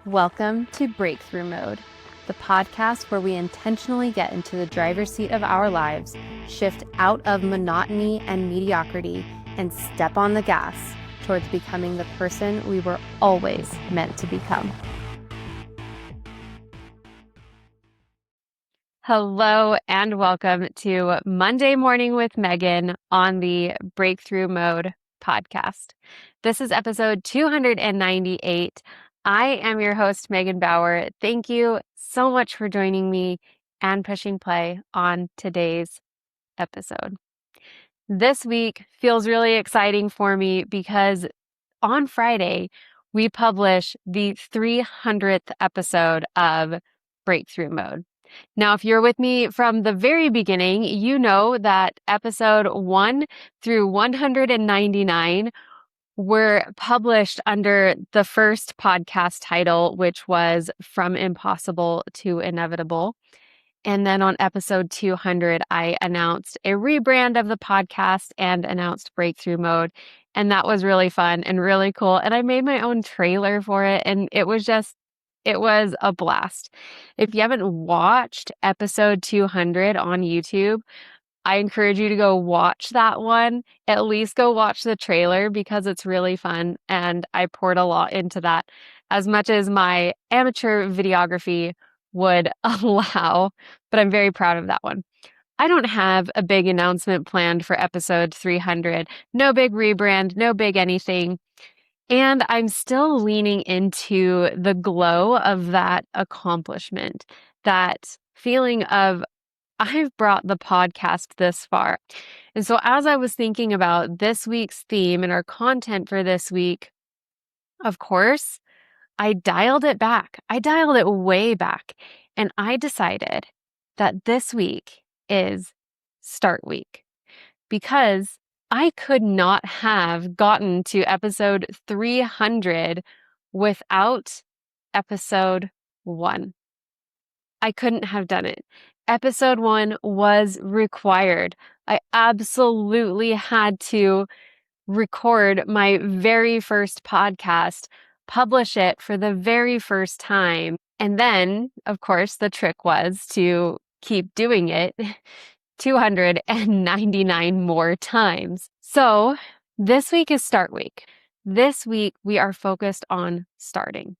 Welcome to Breakthrough Mode, the podcast where we intentionally get into the driver's seat of our lives, shift out of monotony and mediocrity, and step on the gas towards becoming the person we were always meant to become. Hello and welcome to Monday Morning with Megan on the Breakthrough Mode podcast. This is episode 298. I am your host, Megan Bauer. Thank you so much for joining me and pushing play on today's episode. This week feels really exciting for me because on Friday, we publish the 300th episode of Breakthrough Mode. Now, if you're with me from the very beginning, you know that episode 1 through 199 were published under the first podcast title, which was From Impossible to Inevitable. And then on episode 200, I announced a rebrand of the podcast and announced Breakthrough Mode. And that was really fun and really cool. And I made my own trailer for it. And it was a blast. If you haven't watched episode 200 on YouTube, I encourage you to go watch that one. At least go watch the trailer because it's really fun. And I poured a lot into that, as much as my amateur videography would allow, but I'm very proud of that one. I don't have a big announcement planned for episode 300. No big rebrand, no big anything. And I'm still leaning into the glow of that accomplishment, that feeling of I've brought the podcast this far. And so as I was thinking about this week's theme and our content for this week, of course, I dialed it back. I dialed it way back. And I decided that this week is start week because I could not have gotten to episode 300 without episode 1. I couldn't have done it. Episode 1 was required. I absolutely had to record my very first podcast, publish it for the very first time. And then, of course, the trick was to keep doing it 299 more times. So this week is start week. This week, we are focused on starting.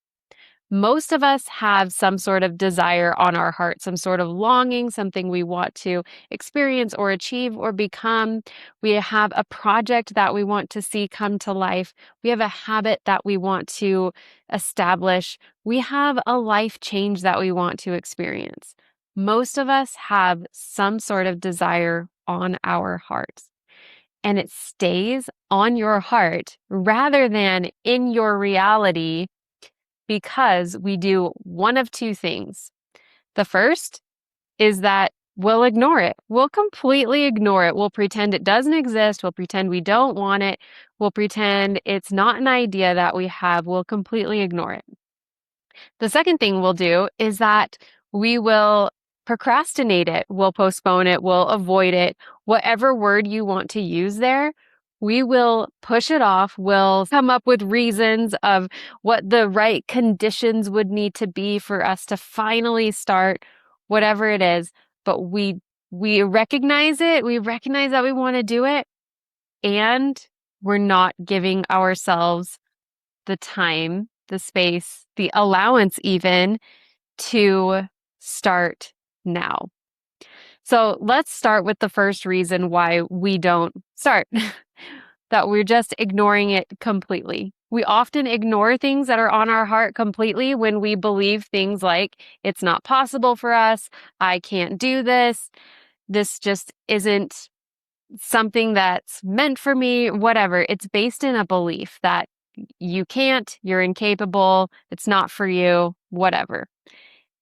Most of us have some sort of desire on our heart, some sort of longing, something we want to experience or achieve or become. We have a project that we want to see come to life. We have a habit that we want to establish. We have a life change that we want to experience. Most of us have some sort of desire on our hearts, and it stays on your heart rather than in your reality, because we do one of two things. The first is that we'll ignore it. We'll completely ignore it. We'll pretend it doesn't exist. We'll pretend we don't want it. We'll pretend it's not an idea that we have. We'll completely ignore it. The second thing we'll do is that we will procrastinate it. We'll postpone it. We'll avoid it. Whatever word you want to use there, we will push it off. We'll come up with reasons of what the right conditions would need to be for us to finally start whatever it is. But we recognize it. We recognize that we want to do it. And we're not giving ourselves the time, the space, the allowance even to start now. So let's start with the first reason why we don't start. That we're just ignoring it completely. We often ignore things that are on our heart completely when we believe things like, it's not possible for us, I can't do this just isn't something that's meant for me, whatever. It's based in a belief that you can't, you're incapable, it's not for you, whatever.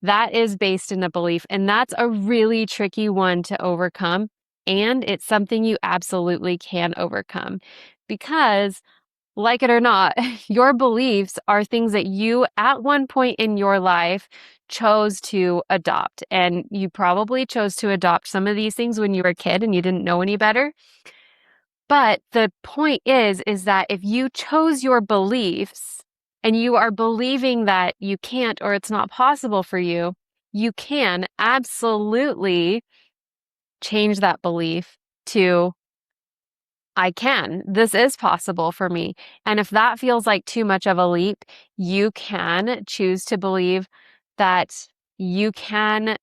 That is based in a belief, and that's a really tricky one to overcome. And it's something you absolutely can overcome because, like it or not, your beliefs are things that you at one point in your life chose to adopt. And you probably chose to adopt some of these things when you were a kid and you didn't know any better. But the point is that if you chose your beliefs, and you are believing that you can't or it's not possible for you, you can absolutely change that belief to I can. This is possible for me. And if that feels like too much of a leap, you can choose to believe that you can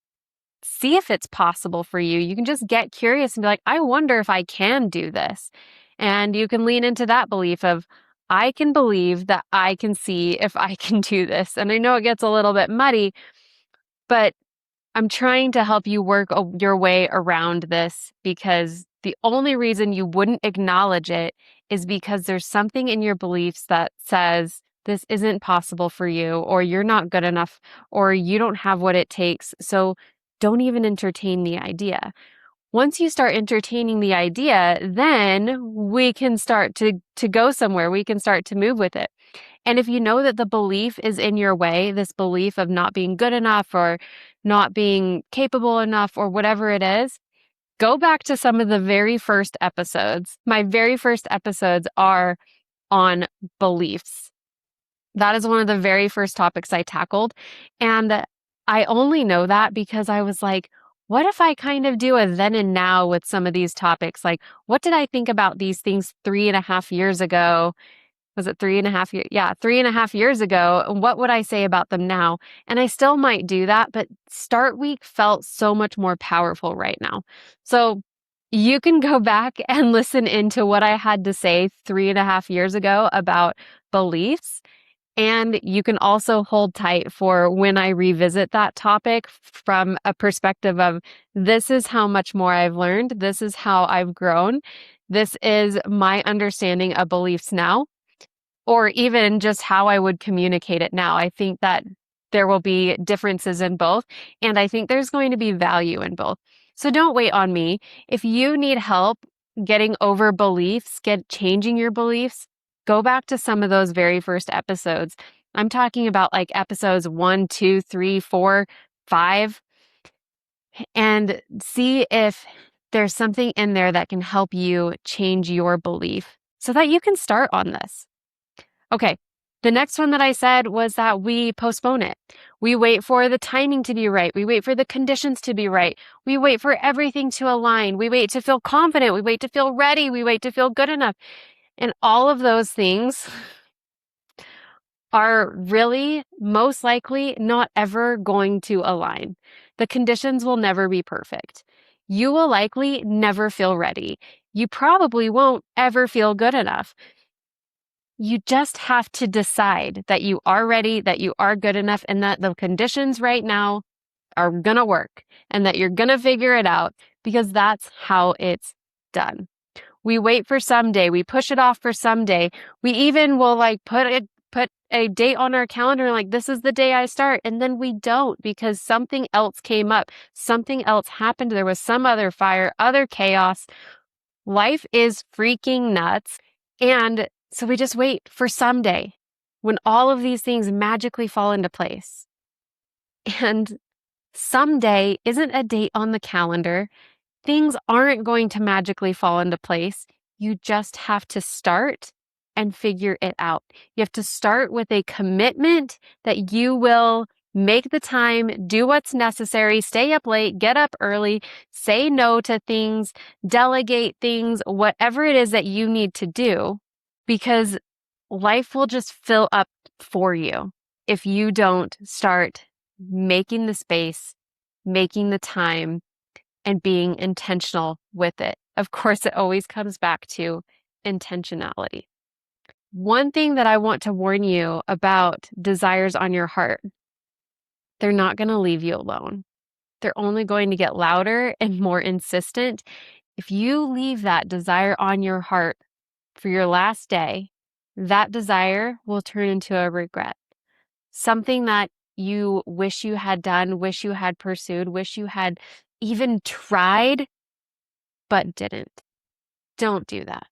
see if it's possible for you. You can just get curious and be like, I wonder if I can do this. And you can lean into that belief of, I can believe that I can see if I can do this. And I know it gets a little bit muddy, but I'm trying to help you work your way around this because the only reason you wouldn't acknowledge it is because there's something in your beliefs that says this isn't possible for you, or you're not good enough, or you don't have what it takes. So don't even entertain the idea. Once you start entertaining the idea, then we can start to go somewhere. We can start to move with it. And if you know that the belief is in your way, this belief of not being good enough or not being capable enough or whatever it is, go back to some of the very first episodes. My very first episodes are on beliefs. That is one of the very first topics I tackled. And I only know that because I was like, what if I kind of do a then and now with some of these topics? Like, what did I think about these things 3.5 years ago? Was it 3.5 years? Yeah, 3.5 years ago. And what would I say about them now? And I still might do that, but start week felt so much more powerful right now. So you can go back and listen into what I had to say 3.5 years ago about beliefs. And you can also hold tight for when I revisit that topic from a perspective of this is how much more I've learned. This is how I've grown. This is my understanding of beliefs now, or even just how I would communicate it now. I think that there will be differences in both, and I think there's going to be value in both. So don't wait on me. If you need help getting over beliefs, changing your beliefs, go back to some of those very first episodes. I'm talking about like episodes 1, 2, 3, 4, 5, and see if there's something in there that can help you change your belief so that you can start on this. Okay. The next one that I said was that we postpone it. We wait for the timing to be right. We wait for the conditions to be right. We wait for everything to align. We wait to feel confident. We wait to feel ready. We wait to feel good enough. And all of those things are really most likely not ever going to align. The conditions will never be perfect. You will likely never feel ready. You probably won't ever feel good enough. You just have to decide that you are ready, that you are good enough, and that the conditions right now are going to work and that you're going to figure it out because that's how it's done. We wait for someday. We push it off for someday. We even will like put a date on our calendar like this is the day I start, and then we don't because something else came up. Something else happened. There was some other fire, other chaos. Life is freaking nuts. And so we just wait for someday when all of these things magically fall into place. And someday isn't a date on the calendar. Things aren't going to magically fall into place. You just have to start and figure it out. You have to start with a commitment that you will make the time, do what's necessary, stay up late, get up early, say no to things, delegate things, whatever it is that you need to do, because life will just fill up for you if you don't start making the space, making the time, and being intentional with it. Of course, it always comes back to intentionality. One thing that I want to warn you about desires on your heart, they're not going to leave you alone. They're only going to get louder and more insistent. If you leave that desire on your heart for your last day, that desire will turn into a regret. Something that you wish you had done, wish you had pursued, wish you had even tried, but didn't. Don't do that.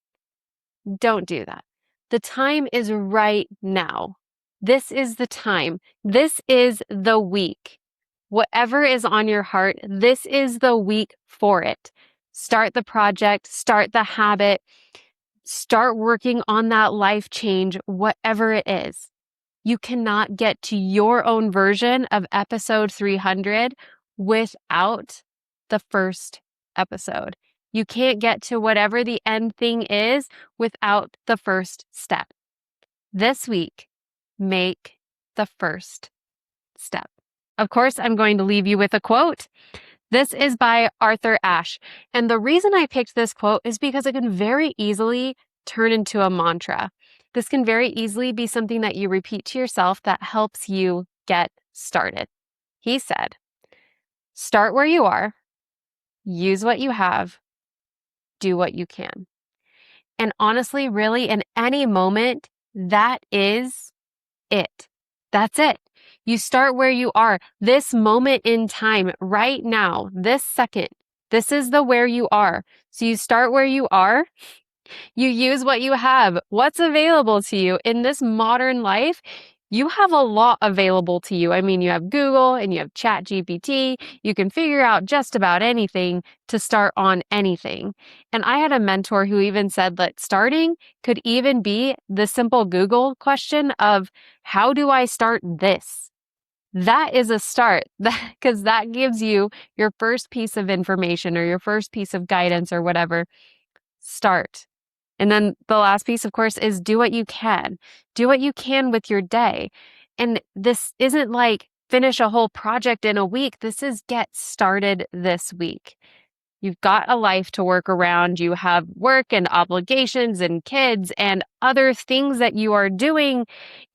Don't do that. The time is right now. This is the time. This is the week. Whatever is on your heart, this is the week for it. Start the project, start the habit, start working on that life change, whatever it is. You cannot get to your own version of episode 300 without the first episode. You can't get to whatever the end thing is without the first step. This week, make the first step. Of course, I'm going to leave you with a quote. This is by Arthur Ashe. And the reason I picked this quote is because it can very easily turn into a mantra. This can very easily be something that you repeat to yourself that helps you get started. He said, "Start where you are, use what you have, do what you can." And honestly, really, in any moment, that is it. That's it. You start where you are. This moment in time, right now, this second, this is the where you are. So you start where you are. You use what you have. What's available to you in this modern life? You have a lot available to you. I mean, you have Google and you have ChatGPT. You can figure out just about anything to start on anything. And I had a mentor who even said that starting could even be the simple Google question of, how do I start this? That is a start, because that gives you your first piece of information or your first piece of guidance or whatever. Start. And then the last piece, of course, is do what you can. Do what you can with your day. And this isn't like finish a whole project in a week. This is get started this week. You've got a life to work around. You have work and obligations and kids and other things that you are doing.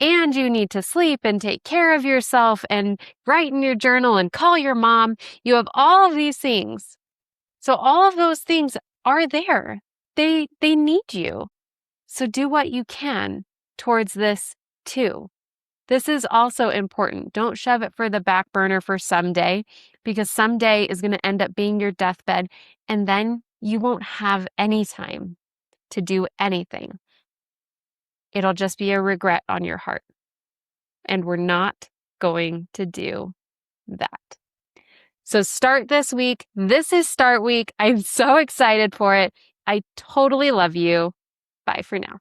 And you need to sleep and take care of yourself and write in your journal and call your mom. You have all of these things. So all of those things are there. They need you. So do what you can towards this too. This is also important. Don't shove it for the back burner for someday, because someday is going to end up being your deathbed, and then you won't have any time to do anything. It'll just be a regret on your heart. And we're not going to do that. So start this week. This is Start Week. I'm so excited for it. I totally love you. Bye for now.